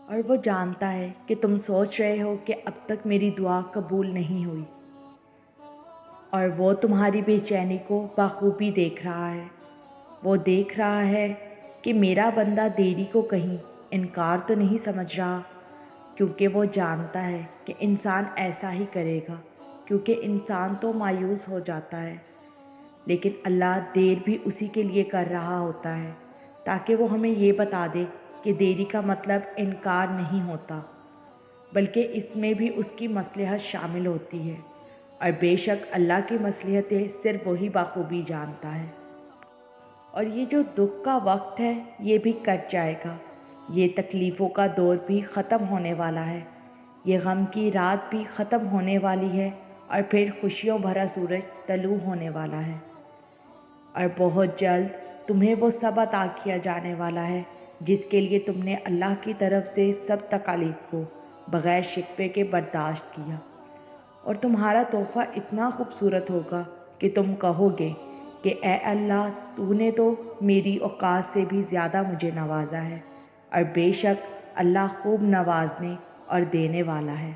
اور وہ جانتا ہے کہ تم سوچ رہے ہو کہ اب تک میری دعا قبول نہیں ہوئی، اور وہ تمہاری بے چینی کو بخوبی دیکھ رہا ہے۔ وہ دیکھ رہا ہے کہ میرا بندہ دیری کو کہیں انکار تو نہیں سمجھ رہا، کیونکہ وہ جانتا ہے کہ انسان ایسا ہی کرے گا، کیونکہ انسان تو مایوس ہو جاتا ہے۔ لیکن اللہ دیر بھی اسی کے لیے کر رہا ہوتا ہے، تاکہ وہ ہمیں یہ بتا دے کہ دیری کا مطلب انکار نہیں ہوتا، بلکہ اس میں بھی اس کی مصلحت شامل ہوتی ہے، اور بے شک اللہ کی مصلحتیں صرف وہی بخوبی جانتا ہے۔ اور یہ جو دکھ کا وقت ہے یہ بھی کٹ جائے گا، یہ تکلیفوں کا دور بھی ختم ہونے والا ہے، یہ غم کی رات بھی ختم ہونے والی ہے، اور پھر خوشیوں بھرا سورج طلوع ہونے والا ہے، اور بہت جلد تمہیں وہ سب عطا کیا جانے والا ہے جس کے لیے تم نے اللہ کی طرف سے سب تکالیف کو بغیر شکوے کے برداشت کیا، اور تمہارا تحفہ اتنا خوبصورت ہوگا کہ تم کہو گے کہ اے اللہ، تو نے تو میری اوقات سے بھی زیادہ مجھے نوازا ہے، اور بے شک اللہ خوب نوازنے اور دینے والا ہے۔